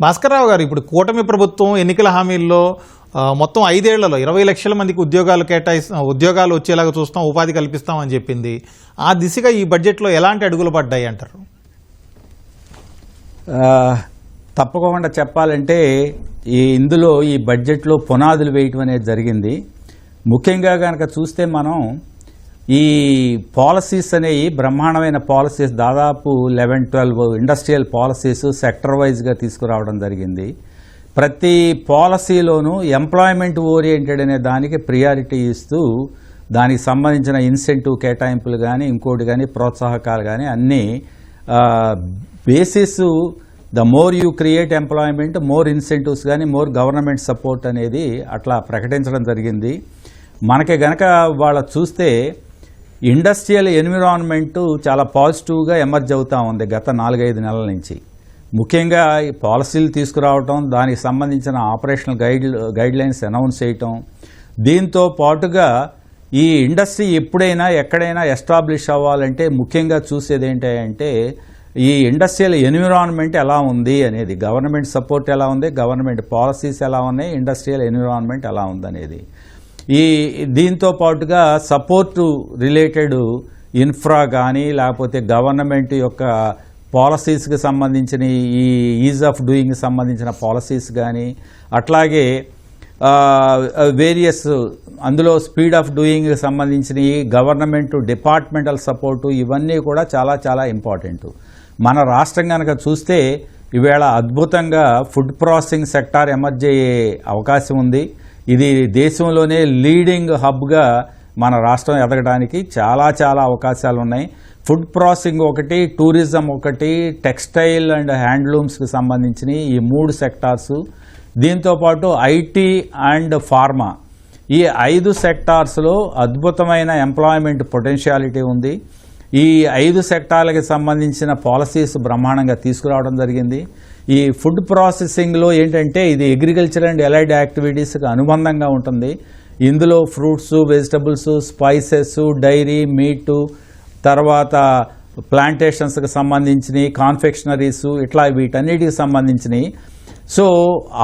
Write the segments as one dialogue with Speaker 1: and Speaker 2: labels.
Speaker 1: భాస్కర్రావు గారు, ఇప్పుడు కూటమి ప్రభుత్వం ఎన్నికల హామీల్లో మొత్తం 5 ఏళ్లలో 20 లక్షల మందికి ఉద్యోగాలు వచ్చేలాగా చూస్తాం, ఉపాధి కల్పిస్తామని చెప్పింది. ఆ దిశగా ఈ బడ్జెట్లో ఎలాంటి అడుగులు పడ్డాయి అంటారు?
Speaker 2: తప్పకుండా చెప్పాలంటే ఇందులో ఈ బడ్జెట్లో పునాదులు వేయటం అనేది జరిగింది. ముఖ్యంగా కనుక చూస్తే మనం ఈ పాలసీస్ అనేవి బ్రహ్మాండమైన పాలసీస్, దాదాపు 11-12 ఇండస్ట్రియల్ పాలసీస్ సెక్టర్ వైజ్గా తీసుకురావడం జరిగింది. ప్రతి పాలసీలోనూ ఎంప్లాయ్మెంట్ ఓరియంటెడ్ అనే దానికి ప్రియారిటీ ఇస్తూ దానికి సంబంధించిన ఇన్సెంటివ్ కేటాయింపులు కానీ ఇంకోటి కానీ ప్రోత్సాహకాలు కానీ అన్నీ basis the more you create employment more incentives కానీ మోర్ గవర్నమెంట్ సపోర్ట్ అనేది అట్లా ప్రకటించడం జరిగింది. మనకి గనక వాళ్ళ చూస్తే ఇండస్ట్రియల్ ఎన్విరాన్మెంట్ చాలా పాజిటివ్గా ఎమర్జ్ అవుతూ ఉంది గత 4-5 నెలల నుంచి. ముఖ్యంగా ఈ పాలసీలు తీసుకురావటం, దానికి సంబంధించిన ఆపరేషనల్ గైడ్ లైన్స్ అనౌన్స్ చేయటం, దీంతో పాటుగా ఈ ఇండస్ట్రీ ఎప్పుడైనా ఎక్కడైనా ఎస్టాబ్లిష్ అవ్వాలంటే ముఖ్యంగా చూసేది ఏంటంటే ఈ ఇండస్ట్రియల్ ఎన్విరాన్మెంట్ ఎలా ఉంది అనేది, గవర్నమెంట్ సపోర్ట్ ఎలా ఉంది, గవర్నమెంట్ పాలసీస్ ఎలా ఉన్నాయి, ఇండస్ట్రియల్ ఎన్విరాన్మెంట్ ఎలా ఉందనేది. దీంతో పాటుగా సపోర్టు రిలేటెడ్ ఇన్ఫ్రా కానీ లేకపోతే గవర్నమెంట్ యొక్క పాలసీస్కి సంబంధించిన ఈ ఈజ్ ఆఫ్ డూయింగ్కి సంబంధించిన పాలసీస్ కానీ, అట్లాగే వేరియస్ అందులో స్పీడ్ ఆఫ్ డూయింగ్కి సంబంధించిన గవర్నమెంట్ డిపార్ట్మెంటల్ సపోర్టు, ఇవన్నీ కూడా చాలా చాలా ఇంపార్టెంట్. మన రాష్ట్రం కనుక చూస్తే ఈవేళ అద్భుతంగా ఫుడ్ ప్రాసెసింగ్ సెక్టార్ ఎమర్జ్ అయ్యే అవకాశం ఉంది. ఇది దేశంలోనే లీడింగ్ హబ్గా మన రాష్ట్రం ఎదగడానికి చాలా చాలా అవకాశాలు ఉన్నాయి. ఫుడ్ ప్రాసెసింగ్ ఒకటి, టూరిజం ఒకటి, టెక్స్టైల్ అండ్ హ్యాండ్లూమ్స్కి సంబంధించిన ఈ 3 సెక్టార్స్, దీంతోపాటు ఐటీ అండ్ ఫార్మా, ఈ 5 సెక్టార్స్లో అద్భుతమైన ఎంప్లాయ్మెంట్ పొటెన్షియాలిటీ ఉంది. ఈ 5 సెక్టార్లకి సంబంధించిన పాలసీస్ బ్రహ్మాండంగా తీసుకురావడం జరిగింది. ఈ ఫుడ్ ప్రాసెసింగ్లో ఏంటంటే ఇది అగ్రికల్చర్ అండ్ ఎలైడ్ యాక్టివిటీస్కి అనుబంధంగా ఉంటుంది. ఇందులో fruits, vegetables, spices, dairy, meat, తర్వాత ప్లాంటేషన్స్కి సంబంధించినవి, కాన్ఫెక్షనరీస్, ఇట్లా వీటన్నిటికి సంబంధించినవి. సో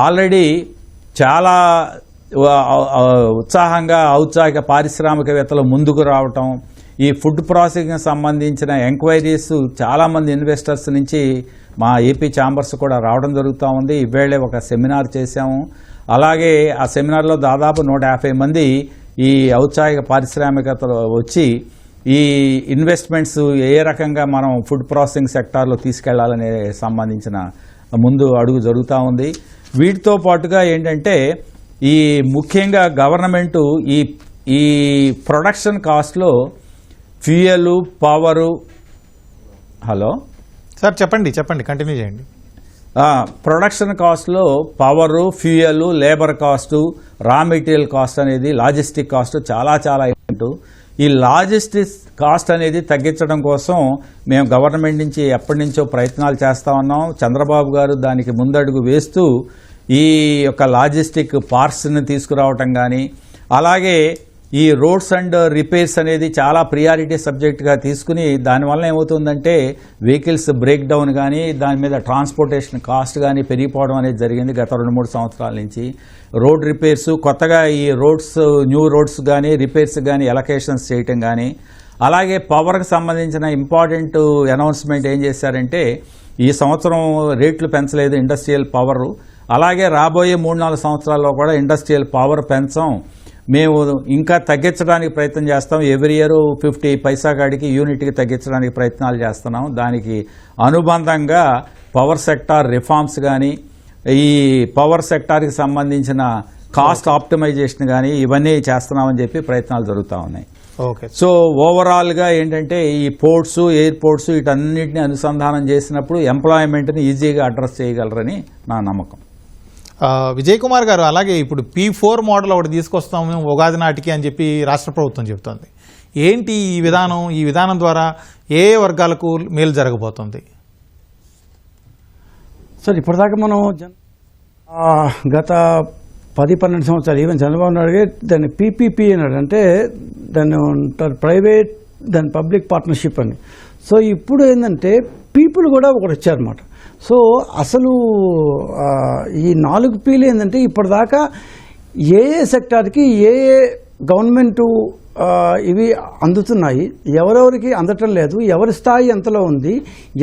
Speaker 2: ఆల్రెడీ చాలా ఉత్సాహంగా ఔత్సాహిక పారిశ్రామికవేత్తలు ముందుకు రావటం, ఈ ఫుడ్ ప్రాసెసింగ్కి సంబంధించిన ఎంక్వైరీస్ చాలామంది ఇన్వెస్టర్స్ నుంచి మా ఏపీ ఛాంబర్స్ కూడా రావడం జరుగుతూ ఉంది. ఇవేళే ఒక సెమినార్ చేశాము. అలాగే ఆ సెమినార్లో దాదాపు 150 మంది ఈ ఔత్సాహిక పారిశ్రామికతలు వచ్చి ఈ ఇన్వెస్ట్మెంట్స్ ఏ రకంగా మనం ఫుడ్ ప్రాసెసింగ్ సెక్టార్లో తీసుకెళ్లాలనే సంబంధించిన ముందు అడుగు జరుగుతూ ఉంది. వీటితో పాటుగా ఏంటంటే ఈ ముఖ్యంగా గవర్నమెంటు ఈ ప్రొడక్షన్ కాస్ట్లో ఫ్యూయలు, పవరు, హలో
Speaker 1: సార్ చెప్పండి కంటిన్యూ చేయండి.
Speaker 2: ప్రొడక్షన్ కాస్ట్లో power, fuel, labour cost, raw material cost అనేది, లాజిస్టిక్ కాస్ట్ చాలా చాలా ఇంపార్టెంట్. ఈ లాజిస్టిక్స్ కాస్ట్ అనేది తగ్గించడం కోసం మేము గవర్నమెంట్ నుంచి ఎప్పటి నుంచో ప్రయత్నాలు చేస్తా ఉన్నాం. చంద్రబాబు గారు దానికి ముందడుగు వేస్తూ ఈ యొక్క లాజిస్టిక్ పార్ట్స్ని తీసుకురావటం కానీ, అలాగే ఈ రోడ్స్ అండ్ రిపేర్స్ అనేది చాలా ప్రియారిటీ సబ్జెక్ట్గా తీసుకుని దానివల్ల ఏమవుతుందంటే వెహికల్స్ బ్రేక్ డౌన్ కానీ, దాని మీద ట్రాన్స్పోర్టేషన్ కాస్ట్ కానీ పెరిగిపోవడం అనేది జరిగింది గత 2-3 సంవత్సరాల నుంచి. రోడ్ రిపేర్స్, కొత్తగా ఈ రోడ్స్, న్యూ రోడ్స్ కానీ రిపేర్స్ కానీ ఎలకేషన్స్ చేయటం కానీ, అలాగే పవర్కి సంబంధించిన ఇంపార్టెంట్ అనౌన్స్మెంట్ ఏం చేశారంటే ఈ సంవత్సరం రేట్లు పెంచలేదు ఇండస్ట్రియల్ పవర్, అలాగే రాబోయే 3-4 సంవత్సరాల్లో కూడా ఇండస్ట్రియల్ పవర్ పెంచాం, మేము ఇంకా తగ్గించడానికి ప్రయత్నం చేస్తాం. ఎవ్రీ ఇయర్ 50 పైసా కాడికి యూనిట్కి తగ్గించడానికి ప్రయత్నాలు చేస్తున్నాం. దానికి అనుబంధంగా పవర్ సెక్టార్ రిఫార్మ్స్ కానీ, ఈ పవర్ సెక్టార్కి సంబంధించిన కాస్ట్ ఆప్టిమైజేషన్ కానీ ఇవన్నీ చేస్తున్నామని చెప్పి ప్రయత్నాలు జరుగుతూ ఉన్నాయి.
Speaker 1: ఓకే.
Speaker 2: సో ఓవరాల్గా ఏంటంటే ఈ పోర్ట్స్, ఎయిర్పోర్ట్స్ వీటన్నిటిని అనుసంధానం చేసినప్పుడు ఎంప్లాయ్మెంట్ని ఈజీగా అడ్రస్ చేయగలరని నా నమ్మకం.
Speaker 1: విజయ్ కుమార్ గారు, అలాగే ఇప్పుడు P4 మోడల్ ఒకటి తీసుకొస్తాము ఉగాది నాటికి అని చెప్పి రాష్ట్ర ప్రభుత్వం చెబుతోంది. ఏంటి ఈ విధానం? ఈ విధానం ద్వారా ఏ వర్గాలకు మేలు జరగబోతుంది?
Speaker 3: సార్, ఇప్పటిదాకా మనం గత 10-12 సంవత్సరాలు ఈవెన్ చంద్రబాబు నాయుడు దాన్ని PPP అన్నాడు, అంటే దాన్ని ప్రైవేట్ దాని పబ్లిక్ పార్ట్నర్షిప్ అని. సో ఇప్పుడు ఏంటంటే పీపుల్ కూడా ఒకటి వచ్చారన్నమాట. సో అసలు ఈ 4 Pలు ఏంటంటే ఇప్పటిదాకా ఏ సెక్టార్కి ఏ గవర్నమెంటు ఇవి అందుతున్నాయి, ఎవరెవరికి అందటం లేదు, ఎవరి స్థాయి ఎంతలో ఉంది,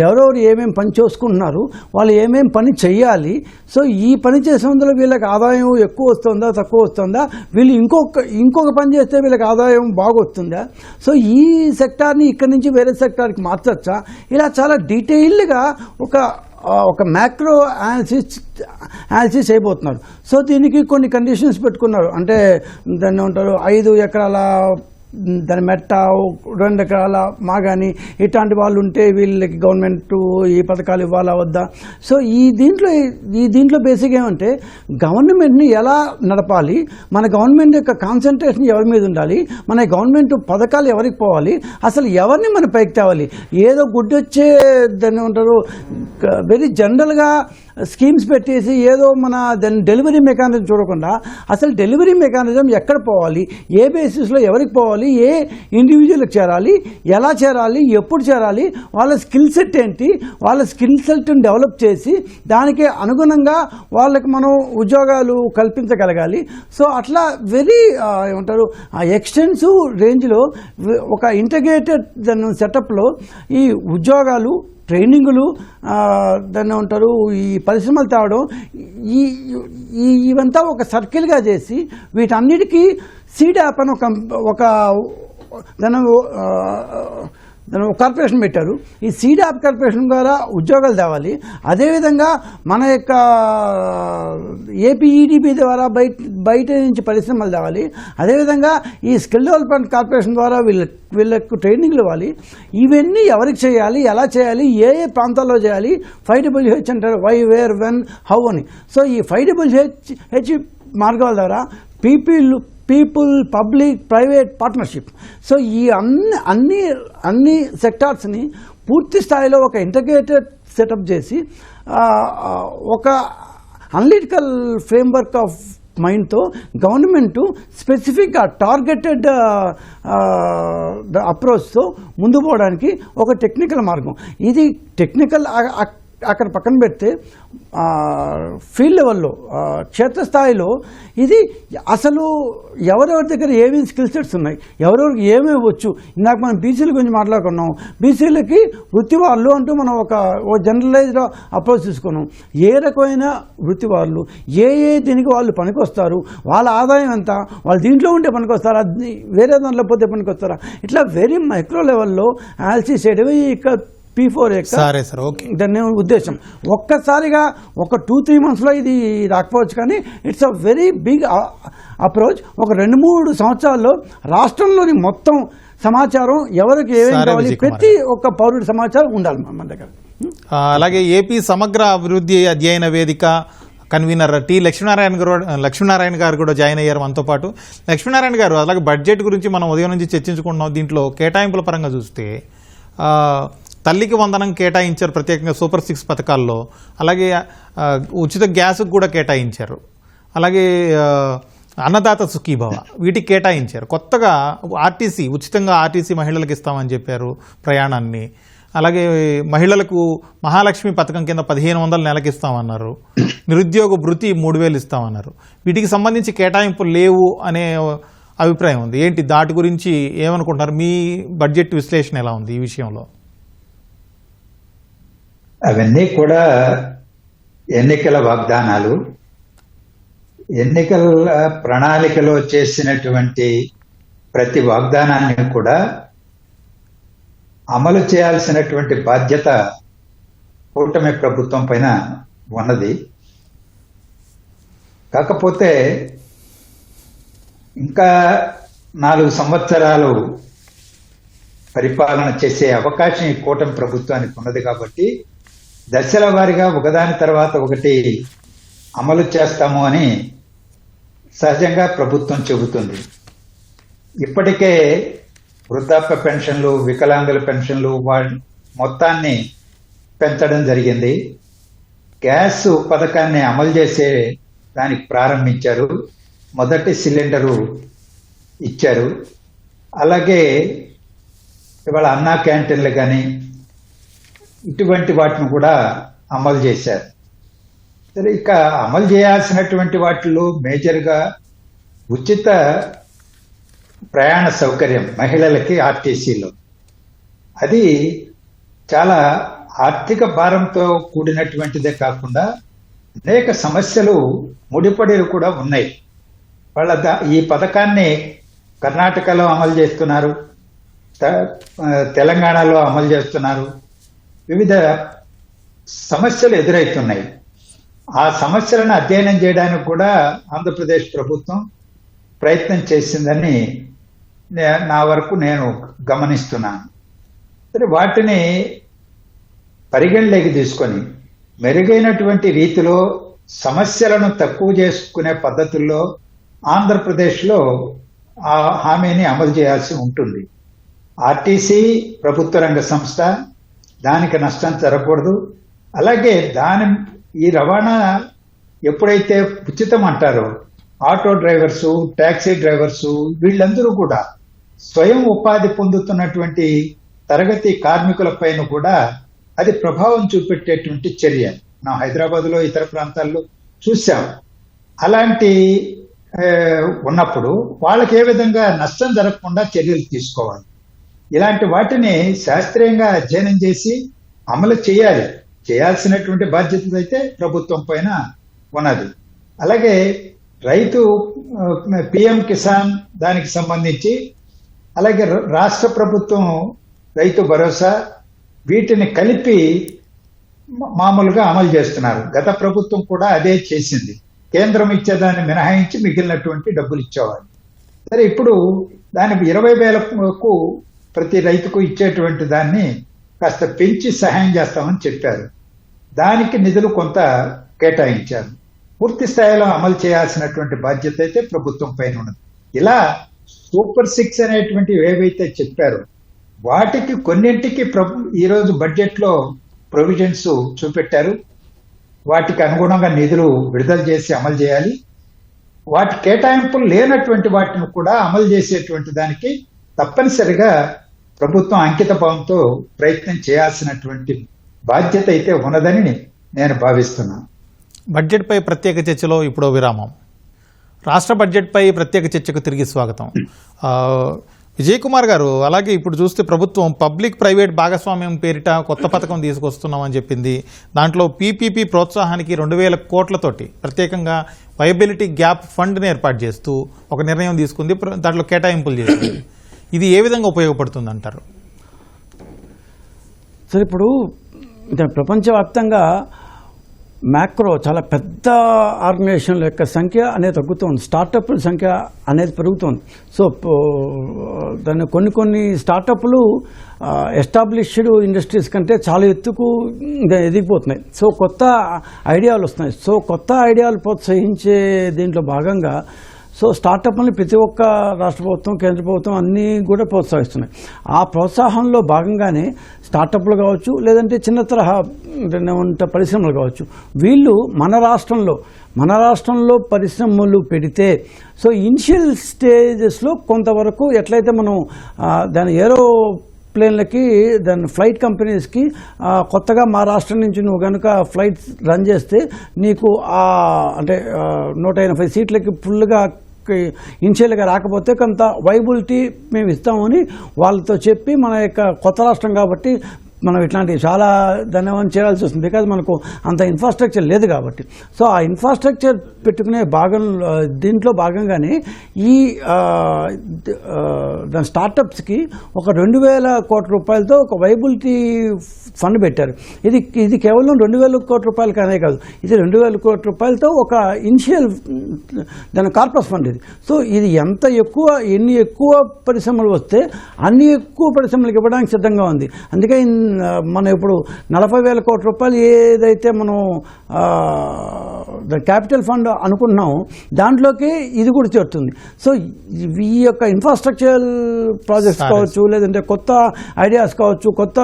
Speaker 3: ఎవరెవరు ఏమేమి పని చేసుకుంటున్నారు, వాళ్ళు ఏమేమి పని చెయ్యాలి, సో ఈ పని చేసేందులో వీళ్ళకి ఆదాయం ఎక్కువ వస్తుందా తక్కువ వస్తుందా, వీళ్ళు ఇంకొక పని చేస్తే వీళ్ళకి ఆదాయం బాగా వస్తుందా, సో ఈ సెక్టార్ని ఇక్కడి నుంచి వేరే సెక్టార్కి మార్చచ్చా, ఇలా చాలా డీటెయిల్డ్గా ఒక మ్యాక్రో అనాలిసిస్ అయిపోతున్నారు. సో దీనికి కొన్ని కండిషన్స్ పెట్టుకున్నారు. అంటే దాన్ని ఉంటారు 5 ఎకరాల దాని మెట్ట 2 ఎకరాల మాగాని ఇట్లాంటి వాళ్ళు ఉంటే వీళ్ళకి గవర్నమెంట్ ఈ పథకాలు ఇవ్వాలా వద్దా. సో ఈ దీంట్లో బేసిక్ ఏమంటే గవర్నమెంట్ని ఎలా నడపాలి, మన గవర్నమెంట్ యొక్క కాన్సన్ట్రేషన్ ఎవరి మీద ఉండాలి, మన గవర్నమెంట్ పథకాలు ఎవరికి పోవాలి, అసలు ఎవరిని మన పైకి తేవాలి. ఏదో గుడ్డొచ్చే దాన్ని ఉంటారు వెరీ జనరల్గా స్కీమ్స్ పెట్టేసి ఏదో మన దాని డెలివరీ మెకానిజం చూడకుండా అసలు డెలివరీ మెకానిజం ఎక్కడ పోవాలి, ఏ బేసిస్లో ఎవరికి పోవాలి, ఏ ఇండివిజువల్కి చేరాలి, ఎలా చేరాలి, ఎప్పుడు చేరాలి, వాళ్ళ స్కిల్ సెట్ ఏంటి, వాళ్ళ స్కిల్ సెట్ని డెవలప్ చేసి దానికి అనుగుణంగా వాళ్ళకి మనం ఉద్యోగాలు కల్పించగలగాలి. సో అట్లా వెరీ ఏమంటారు ఎక్స్టెన్సివ్ రేంజ్లో ఒక ఇంటగ్రేటెడ్ సెటప్లో ఈ ఉద్యోగాలు, ట్రైనింగులు, దాన్ని ఉంటారు ఈ పరిశ్రమలు తేవడం, ఇవంతా ఒక సర్కిల్గా చేసి వీటన్నిటికీ సీడాప్ అని ఒక కార్పొరేషన్ పెట్టారు. ఈ సీడాప్ కార్పొరేషన్ ద్వారా ఉద్యోగాలు తేవాలి. అదేవిధంగా మన యొక్క ఏపీఈడిపి ద్వారా బయట నుంచి పరిశ్రమలు తేవాలి. అదేవిధంగా ఈ స్కిల్ డెవలప్మెంట్ కార్పొరేషన్ ద్వారా వీళ్ళకు ట్రైనింగ్లు ఇవ్వాలి. ఇవన్నీ ఎవరికి చేయాలి, ఎలా చేయాలి, ఏ ప్రాంతాల్లో చేయాలి, 5WH అంటారు, వై, వేర్, వెన్, హౌ అని. సో ఈ 5WH మార్గాల ద్వారా people public private partnership. So ఈ అన్ని సెక్టార్స్ని పూర్తి స్థాయిలో ఒక ఇంటగ్రేటెడ్ సెటప్ చేసి ఒక అనలిటికల్ ఫ్రేమ్వర్క్ ఆఫ్ మైండ్తో గవర్నమెంటు స్పెసిఫిక్గా టార్గెటెడ్ అప్రోచ్తో ముందు పోవడానికి ఒక టెక్నికల్ మార్గం. ఇది టెక్నికల్ అక్కడ పక్కన పెడితే ఫీల్డ్ లెవెల్లో క్షేత్రస్థాయిలో ఇది అసలు ఎవరెవరి దగ్గర ఏమేమి స్కిల్ సెట్స్ ఉన్నాయి, ఎవరెవరికి ఏమేమి వచ్చు. ఇందాక మనం బీసీల గురించి మాట్లాడుకున్నాం. బీసీలకి వృత్తి వాళ్ళు అంటూ మనం ఒక జనరలైజ్డ్ అప్రోచ్ తీసుకున్నాం. ఏ రకమైన వృత్తి వాళ్ళు, ఏ దీనికి వాళ్ళు పనికొస్తారు, వాళ్ళ ఆదాయం ఎంత, వాళ్ళు దీంట్లో ఉంటే పనికొస్తారా, వేరే దాంట్లో పోతే పనికొస్తారా, ఇట్లా వెరీ మైక్రో లెవెల్లో అనాలిసిస్ చేయడమే ఇక్కడ P4 దాన్ని ఉద్దేశం. ఒక్కసారిగా ఒక 2-3 monthsలో ఇది రాకపోవచ్చు, కానీ it's a very big approach. ఒక 2-3 సంవత్సరాల్లో రాష్ట్రంలోని మొత్తం సమాచారం ఎవరికి ఏమేమి కావాలి, ప్రతి ఒక్క పౌరుడి సమాచారం ఉండాలి మన దగ్గర.
Speaker 1: అలాగే ఏపీ సమగ్ర అభివృద్ధి అధ్యయన వేదిక కన్వీనర్ టి లక్ష్మీనారాయణ గారు కూడా జాయిన్ అయ్యారు మనతో పాటు. లక్ష్మీనారాయణ గారు, అలాగే బడ్జెట్ గురించి మనం ఉదయం నుంచి చర్చించుకుంటున్నాం. దీంట్లో కేటాయింపుల పరంగా చూస్తే తల్లికి వందనం కేటాయించారు ప్రత్యేకంగా సూపర్ 6 పథకాల్లో. అలాగే ఉచిత గ్యాస్కి కూడా కేటాయించారు. అలాగే అన్నదాత సుఖీభవ వీటికి కేటాయించారు. కొత్తగా ఆర్టీసీ ఉచితంగా మహిళలకు ఇస్తామని చెప్పారు ప్రయాణాన్ని. అలాగే మహిళలకు మహాలక్ష్మి పథకం కింద 1500 నెలకి ఇస్తామన్నారు. నిరుద్యోగ భృతి 3000 ఇస్తామన్నారు. వీటికి సంబంధించి కేటాయింపులు లేవు అనే అభిప్రాయం ఉంది. ఏంటి దాటి గురించి ఏమనుకుంటున్నారు? మీ బడ్జెట్ విశ్లేషణ ఎలా ఉంది ఈ విషయంలో?
Speaker 4: అవన్నీ కూడా ఎన్నికల వాగ్దానాలు. ఎన్నికల ప్రణాళికలో చేసినటువంటి ప్రతి వాగ్దానాన్ని కూడా అమలు చేయాల్సినటువంటి బాధ్యత కూటమి ప్రభుత్వం పైన ఉన్నది. కాకపోతే ఇంకా 4 సంవత్సరాలు పరిపాలన చేసే అవకాశం ఈ కూటమి ప్రభుత్వానికి ఉన్నది. కాబట్టి దశల వారీగా ఒకదాని తర్వాత ఒకటి అమలు చేస్తాము అని సహజంగా ప్రభుత్వం చెబుతుంది. ఇప్పటికే వృద్ధాప్య పెన్షన్లు, వికలాంగుల పెన్షన్లు మొత్తాన్ని పెంచడం జరిగింది. గ్యాస్ పథకాన్ని అమలు చేసే దానికి ప్రారంభించారు. మొదటి సిలిండరు ఇచ్చారు. అలాగే ఇవాళ అన్నా క్యాంటీన్లు కానీ, ఇటువంటి వాటిని కూడా అమలు చేశారు. సరే, ఇక అమలు చేయాల్సినటువంటి వాటిలో మేజర్గా ఉచిత ప్రయాణ సౌకర్యం మహిళలకి ఆర్టీసీలో, అది చాలా ఆర్థిక భారంతో కూడినటువంటిదే కాకుండా అనేక సమస్యలు ముడిపడి కూడా ఉన్నాయి. ఈ పథకాన్ని కర్ణాటకలో అమలు చేస్తున్నారు, తెలంగాణలో అమలు చేస్తున్నారు. వివిధ సమస్యలు ఎదురవుతున్నాయి. ఆ సమస్యలను అధ్యయనం చేయడానికి కూడా ఆంధ్రప్రదేశ్ ప్రభుత్వం ప్రయత్నం చేసిందని నా వరకు నేను గమనిస్తున్నాను. సరే, వాటిని పరిగణలోకి తీసుకొని మెరుగైనటువంటి రీతిలో సమస్యలను తక్కువ చేసుకునే పద్ధతుల్లో ఆంధ్రప్రదేశ్లో ఆ హామీని అమలు చేయాల్సి ఉంటుంది. ఆర్టీసీ ప్రభుత్వ రంగ సంస్థ, దానికి నష్టం జరగకూడదు. అలాగే ఈ రవాణా ఎప్పుడైతే ఉచితం అంటారో ఆటో డ్రైవర్సు, ట్యాక్సీ డ్రైవర్సు వీళ్ళందరూ కూడా స్వయం ఉపాధి పొందుతున్నటువంటి తరగతి కార్మికుల పైన కూడా అది ప్రభావం చూపెట్టేటువంటి చర్య. నా హైదరాబాద్లో ఇతర ప్రాంతాల్లో చూసాం. అలాంటి ఉన్నప్పుడు వాళ్ళకి ఏ విధంగా నష్టం జరగకుండా చర్యలు తీసుకోవాలి. ఇలాంటి వాటిని శాస్త్రీయంగా అధ్యయనం చేసి అమలు చేయాల్సినటువంటి బాధ్యత అయితే ప్రభుత్వం పైన ఉన్నది. అలాగే రైతు పిఎం కిసాన్ దానికి సంబంధించి, అలాగే రాష్ట్ర ప్రభుత్వం రైతు భరోసా, వీటిని కలిపి మామూలుగా అమలు చేస్తున్నారు. గత ప్రభుత్వం కూడా అదే చేసింది. కేంద్రం ఇచ్చేదాన్ని మినహాయించి మిగిలినటువంటి డబ్బులు ఇచ్చేవారు. సరే, ఇప్పుడు దానికి 20,000కు ప్రతి రైతుకు ఇచ్చేటువంటి దాన్ని కాస్త పెంచి సహాయం చేస్తామని చెప్పారు. దానికి నిధులు కొంత కేటాయించారు. పూర్తి స్థాయిలో అమలు చేయాల్సినటువంటి బాధ్యత అయితే ప్రభుత్వం పైన ఉన్నది. ఇలా సూపర్ 6 అనేటువంటివి ఏవైతే చెప్పారో వాటికి కొన్నింటికి ఈరోజు బడ్జెట్లో ప్రొవిజన్స్ చూపెట్టారు. వాటికి అనుగుణంగా నిధులు విడుదల చేసి అమలు చేయాలి. వాటి కేటాయింపులు లేనటువంటి వాటిని కూడా అమలు చేసేటువంటి దానికి తప్పనిసరిగా ప్రభుత్వం అంకిత భావంతో ప్రయత్నం చేయాల్సినటువంటి బాధ్యత అయితే ఉన్నదని నేను భావిస్తున్నాను.
Speaker 1: బడ్జెట్పై ప్రత్యేక చర్చలో ఇప్పుడు విరామం. రాష్ట్ర బడ్జెట్పై ప్రత్యేక చర్చకు తిరిగి స్వాగతం. విజయ్ కుమార్ గారు, అలాగే ఇప్పుడు చూస్తే ప్రభుత్వం పబ్లిక్ ప్రైవేట్ భాగస్వామ్యం పేరిట కొత్త పథకం తీసుకొస్తున్నామని చెప్పింది. దాంట్లో పీపీపీ ప్రోత్సాహానికి 2,000 కోట్లతోటి ప్రత్యేకంగా వైబిలిటీ గ్యాప్ ఫండ్ని ఏర్పాటు చేస్తూ ఒక నిర్ణయం తీసుకుంది. దాంట్లో కేటాయింపులు చేస్తుంది. ఇది ఏ విధంగా ఉపయోగపడుతుంది అంటారు?
Speaker 3: సరే, ఇప్పుడు ప్రపంచవ్యాప్తంగా మ్యాక్రో చాలా పెద్ద ఆర్గనైజేషన్ల యొక్క సంఖ్య అనేది తగ్గుతుంది, స్టార్టప్ల సంఖ్య అనేది పెరుగుతుంది. సో దాన్ని కొన్ని స్టార్టప్లు ఎస్టాబ్లిష్డ్ ఇండస్ట్రీస్ కంటే చాలా ఎత్తుకు ఎదిగిపోతున్నాయి. సో కొత్త ఐడియాలు వస్తున్నాయి. సో కొత్త ఐడియాలు ప్రోత్సహించే దీంట్లో భాగంగా స్టార్టప్ని ప్రతి ఒక్క రాష్ట్ర ప్రభుత్వం, కేంద్ర ప్రభుత్వం అన్నీ కూడా ప్రోత్సహిస్తున్నాయి. ఆ ప్రోత్సాహంలో భాగంగానే స్టార్టప్లు కావచ్చు, లేదంటే చిన్న తరహా పరిశ్రమలు కావచ్చు, వీళ్ళు మన రాష్ట్రంలో పరిశ్రమలు పెడితే ఇనిషియల్ స్టేజెస్లో కొంతవరకు ఎట్లయితే మనం దాని ప్లేన్లకి దాని ఫ్లైట్ కంపెనీస్కి కొత్తగా మా రాష్ట్రం నుంచి నువ్వు కనుక ఫ్లైట్స్ రన్ చేస్తే నీకు అంటే 180 సీట్లకి ఫుల్గా ఇనిషియల్గా రాకపోతే కొంత వైబిలిటీ మేము ఇస్తామని వాళ్ళతో చెప్పి, మన యొక్క కొత్త రాష్ట్రం కాబట్టి మనం ఇట్లాంటివి చాలా ధన్యవాదం చేయాల్సి వస్తుంది. బికాజ్ మనకు అంత ఇన్ఫ్రాస్ట్రక్చర్ లేదు కాబట్టి. సో ఆ ఇన్ఫ్రాస్ట్రక్చర్ పెట్టుకునే దీంట్లో భాగంగానే ఈ దాని స్టార్టప్స్కి ఒక 2,000 కోట్ల రూపాయలతో ఒక వైబిలిటీ ఫండ్ పెట్టారు. ఇది కేవలం 2,000 కోట్ల రూపాయలు కానే కాదు, ఇది 2,000 కోట్ల రూపాయలతో ఒక ఇనిషియల్ దాని కార్పస్ ఫండ్ ఇది. సో ఇది ఎన్ని ఎక్కువ పరిశ్రమలు వస్తే అన్ని ఎక్కువ పరిశ్రమలకు ఇవ్వడానికి సిద్ధంగా ఉంది. అందుకే మనం ఇప్పుడు 40,000 కోట్ల రూపాయలు ఏదైతే మనం క్యాపిటల్ ఫండ్ అనుకుంటున్నాం దాంట్లోకి ఇది కూడా చేరుతుంది. సో ఈ యొక్క ఇన్ఫ్రాస్ట్రక్చర్ ప్రాజెక్ట్స్ కావచ్చు, లేదంటే కొత్త ఐడియాస్ కావచ్చు, కొత్త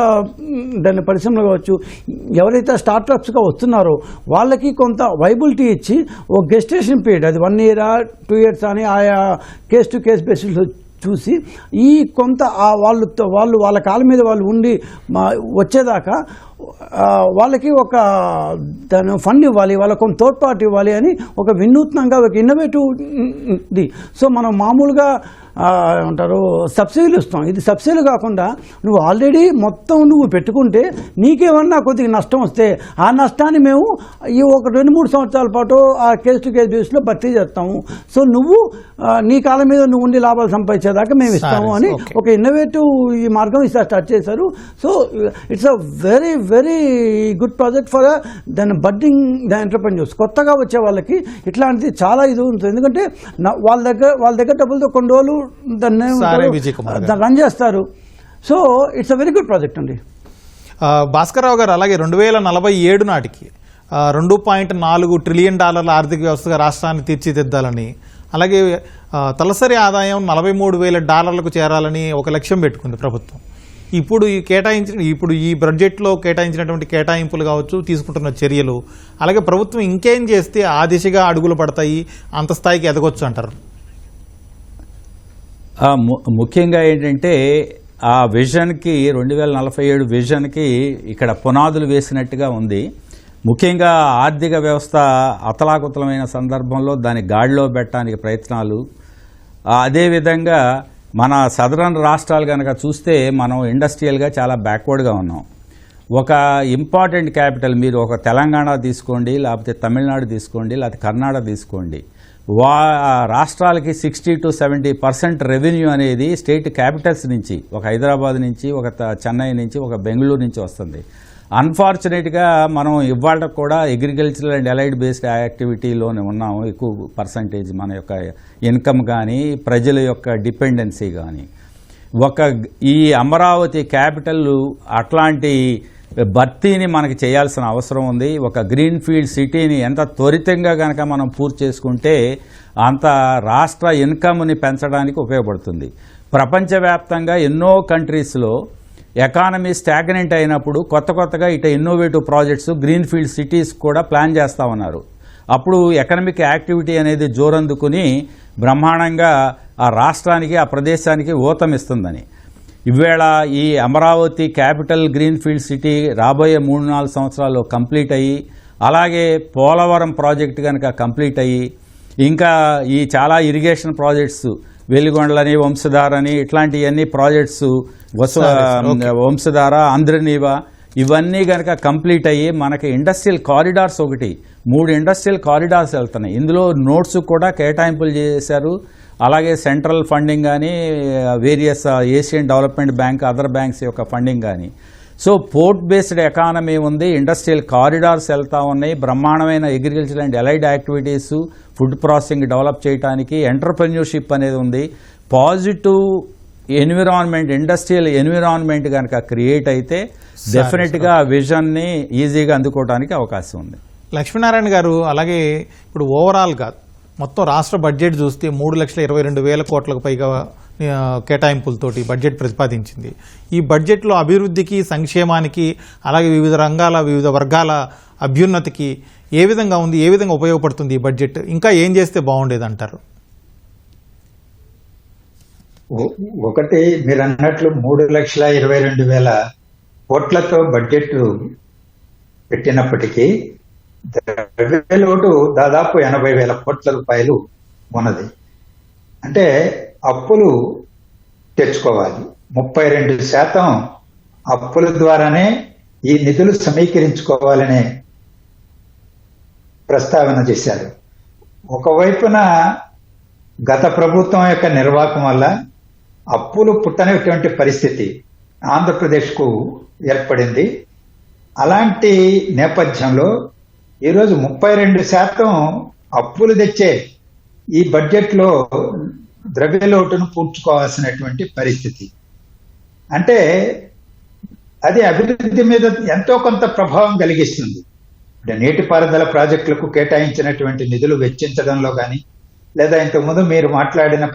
Speaker 3: దాని పరిశ్రమలు కావచ్చు, ఎవరైతే స్టార్టప్స్గా వస్తున్నారో వాళ్ళకి కొంత వైబిలిటీ ఇచ్చి ఒక గెస్టేషన్ పీరియడ్, అది 1 year 2 years అని ఆయా కేస్ టు కేస్ బేసిస్లో చూసి ఈ కొంత వాళ్ళు వాళ్ళ కాళ్ళ మీద వాళ్ళు ఉండి వచ్చేదాకా వాళ్ళకి ఒక దాని ఫండ్ ఇవ్వాలి, వాళ్ళకి కొంత తోడ్పాటు ఇవ్వాలి అని ఒక వినూత్నంగా ఒక ఇన్నోవేటివ్ది. సో మనం మామూలుగా ఏమంటారు సబ్సిడీలు ఇస్తాం. ఇది సబ్సిడీలు కాకుండా నువ్వు ఆల్రెడీ మొత్తం నువ్వు పెట్టుకుంటే నీకేమన్నా కొద్దిగా నష్టం వస్తే ఆ నష్టాన్ని మేము ఈ ఒక 2-3 సంవత్సరాల పాటు ఆ కేసు టు కేసు బేస్లో భర్తీ చేస్తాము. సో నువ్వు నీ కాళ్ళ మీద నువ్వు ఉండి లాభాలు సంపాదించేదాకా మేము ఇస్తాము అని ఒక ఇన్నోవేటివ్ ఈ మార్గం స్టార్ట్ చేశారు. So it's a very very good project for దాని బడ్డింగ్ ద ఎంటర్ప్రెన్యూర్స్. కొత్తగా వచ్చే వాళ్ళకి ఇట్లాంటిది చాలా ఇది ఉంటుంది. ఎందుకంటే వాళ్ళ దగ్గర డబ్బులతో కొన్ని రోజులు దాన్ని రన్ చేస్తారు. So it's a very good project అండి.
Speaker 1: భాస్కర్రావు గారు, అలాగే 2047 నాటికి $2.4 ట్రిలియన్ ఆర్థిక వ్యవస్థగా రాష్ట్రాన్ని తీర్చిదిద్దాలని, అలాగే తలసరి ఆదాయం $43,000 చేరాలని ఒక లక్ష్యం పెట్టుకుంది ప్రభుత్వం. ఇప్పుడు ఈ బడ్జెట్లో కేటాయించినటువంటి కేటాయింపులు కావచ్చు, తీసుకుంటున్న చర్యలు, అలాగే ప్రభుత్వం ఇంకేం చేస్తే ఆ దిశగా అడుగులు పడతాయి, అంత స్థాయికి ఎదగొచ్చు అంటారు?
Speaker 2: ముఖ్యంగా ఏంటంటే ఆ విజన్కి 2047 విజన్కి ఇక్కడ పునాదులు వేసినట్టుగా ఉంది. ముఖ్యంగా ఆర్థిక వ్యవస్థ అతలాకుతలమైన సందర్భంలో దాన్ని గాడిలో పెట్టడానికి ప్రయత్నాలు. అదేవిధంగా మన సదరన్ రాష్ట్రాలు కనుక చూస్తే మనం ఇండస్ట్రియల్గా చాలా బ్యాక్వర్డ్గా ఉన్నాం. ఒక ఇంపార్టెంట్ క్యాపిటల్ మీరు ఒక తెలంగాణ తీసుకోండి, లేకపోతే తమిళనాడు తీసుకోండి, లేకపోతే కర్ణాటక తీసుకోండి, రాష్ట్రాలకి 60 to 70% రెవెన్యూ అనేది స్టేట్ క్యాపిటల్స్ నుంచి, ఒక హైదరాబాద్ నుంచి, ఒక చెన్నై నుంచి, ఒక బెంగళూరు నుంచి వస్తుంది. అన్ఫార్చునేట్గా మనం ఇవాళ కూడా అగ్రికల్చరల్ అండ్ అలైడ్ బేస్డ్ యాక్టివిటీలోనే ఉన్నాము. ఎక్కువ పర్సంటేజ్ మన యొక్క ఇన్కమ్ కానీ ప్రజల యొక్క డిపెండెన్సీ కానీ. ఈ అమరావతి క్యాపిటల్ అట్లాంటి భర్తీని మనకి చేయాల్సిన అవసరం ఉంది. ఒక గ్రీన్ ఫీల్డ్ సిటీని ఎంత త్వరితంగా కనుక మనం పూర్తి చేసుకుంటే అంత రాష్ట్ర ఇన్కమ్ని పెంచడానికి ఉపయోగపడుతుంది. ప్రపంచవ్యాప్తంగా ఎన్నో కంట్రీస్లో ఎకానమీ స్టాగ్నెంట్ అయినప్పుడు కొత్తగా ఇటు innovative projects, green field cities కూడా ప్లాన్ చేస్తూ ఉన్నారు. అప్పుడు ఎకనామిక్ యాక్టివిటీ అనేది జోరందుకుని బ్రహ్మాండంగా ఆ రాష్ట్రానికి, ఆ ప్రదేశానికి ఊతమిస్తుందని. ఇవాళ ఈ Amaravati capital green field city రాబోయే 3-4 సంవత్సరాల్లో కంప్లీట్ అయ్యి, అలాగే పోలవరం ప్రాజెక్ట్ కనుక కంప్లీట్ అయ్యి, ఇంకా ఈ చాలా ఇరిగేషన్ ప్రాజెక్ట్స్ వెలిగొండలని, వంశధారని, ఇట్లాంటివన్నీ ప్రాజెక్ట్స్ వంశధార, ఆంధ్రనీవా, ఇవన్నీ కనుక కంప్లీట్ అయ్యి మనకి ఇండస్ట్రియల్ కారిడార్స్ 3 ఇండస్ట్రియల్ కారిడార్స్ వెళ్తున్నాయి. ఇందులో నోట్స్ కూడా కేటాయింపులు చేశారు. అలాగే సెంట్రల్ ఫండింగ్ కానీ, various Asian development bank, other banks యొక్క ఫండింగ్ కానీ. సో పోర్ట్ బేస్డ్ ఎకానమీ ఉంది, ఇండస్ట్రియల్ కారిడార్స్ వెళ్తూ ఉన్నాయి, బ్రహ్మాండమైన agriculture and allied activities, food processing develop చేయడానికి ఎంటర్ప్రెన్యూర్షిప్ అనేది ఉంది. పాజిటివ్ ఎన్విరాన్మెంట్, ఇండస్ట్రియల్ ఎన్విరాన్మెంట్ కనుక క్రియేట్ అయితే డెఫినెట్గా విజన్ని ఈజీగా అందుకోవడానికి అవకాశం ఉంది.
Speaker 1: లక్ష్మీనారాయణ గారు, అలాగే ఇప్పుడు ఓవరాల్గా మొత్తం రాష్ట్ర బడ్జెట్ చూస్తే 3,22,000 కోట్లకు పైగా కేటాయింపులతోటి బడ్జెట్ ప్రతిపాదించింది. ఈ బడ్జెట్లో అభివృద్ధికి, సంక్షేమానికి, అలాగే వివిధ రంగాల, వివిధ వర్గాల అభ్యున్నతికి ఏ విధంగా ఉంది, ఏ విధంగా ఉపయోగపడుతుంది ఈ బడ్జెట్? ఇంకా ఏం చేస్తే బాగుండేది అంటారు?
Speaker 4: ఒకటి, మీరు అన్నట్లు 3,22,000 కోట్లతో బడ్జెట్ పెట్టినప్పటికీ ద్రవ్య లోటు దాదాపు 80,000 కోట్ల రూపాయలు ఉన్నది. అంటే అప్పులు తెచ్చుకోవాలి. 32% అప్పుల ద్వారానే ఈ నిధులు సమీకరించుకోవాలనే ప్రస్తావన చేశారు. ఒకవైపున గత ప్రభుత్వం యొక్క నిర్వాహకం వల్ల అప్పులు పుట్టనటువంటి పరిస్థితి ఆంధ్రప్రదేశ్కు ఏర్పడింది. అలాంటి నేపథ్యంలో ఈరోజు 32% అప్పులు తెచ్చే ఈ బడ్జెట్లో ద్రవ్యలోటును పూడ్చుకోవాల్సినటువంటి పరిస్థితి. అంటే అది అభివృద్ధి మీద ఎంతో కొంత ప్రభావం కలిగిస్తుంది. నీటిపారుదల ప్రాజెక్టులకు కేటాయించినటువంటి నిధులు వెచ్చించడంలో కానీ, లేదా ఇంతకుముందు మీరు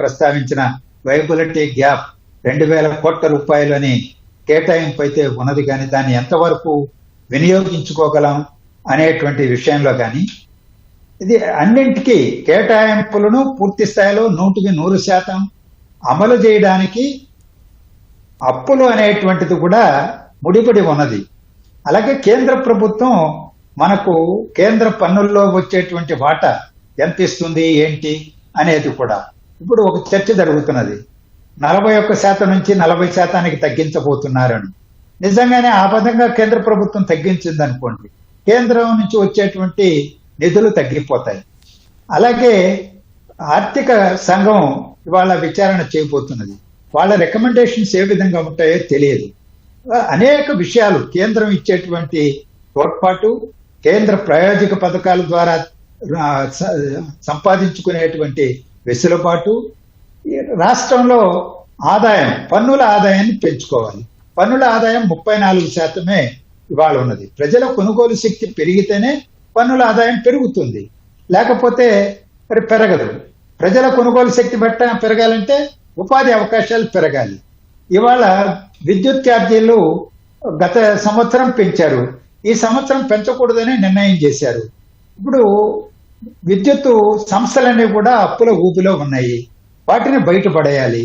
Speaker 4: ప్రస్తావించిన వైబిలిటీ గ్యాప్ 2,000 కోట్ల రూపాయలు అని కేటాయింపు అయితే ఉన్నది, కానీ దాన్ని ఎంతవరకు వినియోగించుకోగలం అనేటువంటి విషయంలో కానీ, ఇది అన్నింటికీ కేటాయింపులను పూర్తి స్థాయిలో 100% అమలు చేయడానికి అప్పులు అనేటువంటిది కూడా ముడిపడి ఉన్నది. అలాగే కేంద్ర ప్రభుత్వం మనకు కేంద్ర పన్నుల్లో వచ్చేటువంటి వాటా ఎంత ఇస్తుంది ఏంటి అనేది కూడా ఇప్పుడు ఒక చర్చ జరుగుతున్నది. 41% నుంచి 40% తగ్గించబోతున్నారని. నిజంగానే ఆ పదంగా కేంద్ర ప్రభుత్వం తగ్గించింది అనుకోండి, కేంద్రం నుంచి వచ్చేటువంటి నిధులు తగ్గిపోతాయి. అలాగే ఆర్థిక సంఘం ఇవాళ విచారణ చేయబోతున్నది. వాళ్ళ రికమెండేషన్స్ ఏ విధంగా ఉంటాయో తెలియదు. అనేక విషయాలు కేంద్రం ఇచ్చేటువంటి తోడ్పాటు, కేంద్ర ప్రాయోజిక పథకాల ద్వారా సంపాదించుకునేటువంటి వెసులుబాటు, రాష్ట్రంలో ఆదాయం, పన్నుల ఆదాయాన్ని పెంచుకోవాలి. పన్నుల ఆదాయం 34% ఇవాళ ఉన్నది. ప్రజల కొనుగోలు శక్తి పెరిగితేనే పన్నుల ఆదాయం పెరుగుతుంది, లేకపోతే మరి పెరగదు. ప్రజల కొనుగోలు శక్తి పెరగాలంటే ఉపాధి అవకాశాలు పెరగాలి. ఇవాళ విద్యుత్ ఛార్జీలు గత సంవత్సరం పెంచారు, ఈ సంవత్సరం పెంచకూడదని నిర్ణయం చేశారు. ఇప్పుడు విద్యుత్ సంస్థలన్నీ కూడా అప్పుల ఊబిలో ఉన్నాయి, వాటిని బయటపడేయాలి.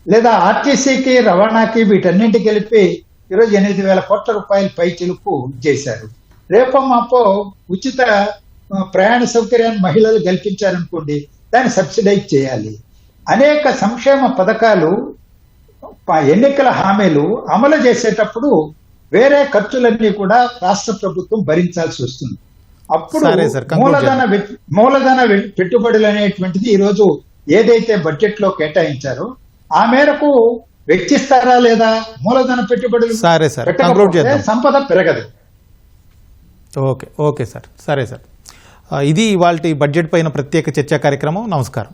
Speaker 4: లేదా ఆర్టీసీకి, రవాణాకి, వీటన్నింటికి కలిపి ఈరోజు 8,000 కోట్ల రూపాయలు పై చిలుపు చేశారు. రేపో మాపో ఉచిత ప్రయాణ సౌకర్యాన్ని మహిళలు కల్పించారనుకోండి, దాన్ని సబ్సిడైజ్ చేయాలి. అనేక సంక్షేమ పథకాలు, ఎన్నికల హామీలు అమలు చేసేటప్పుడు వేరే ఖర్చులన్నీ కూడా రాష్ట్ర ప్రభుత్వం భరించాల్సి వస్తుంది. అప్పుడు
Speaker 1: సరే సార్, conclude
Speaker 4: మూలధన పెట్టుబడులు అనేటువంటిది ఈరోజు ఏదైతే బడ్జెట్ లో కేటాయించారో ఆ మేరకు వెచ్చిస్తారా లేదా? మూలధన పెట్టుబడులు
Speaker 1: సరే సార్, conclude
Speaker 4: పెట్టకపోతే
Speaker 1: చేద్దాం.
Speaker 4: సంపద పెరగదు.
Speaker 1: ఓకే సార్, సరే సార్. ఇది ఇవాల్టి బడ్జెట్ పైన ప్రత్యేక చర్చా కార్యక్రమం. నమస్కారం.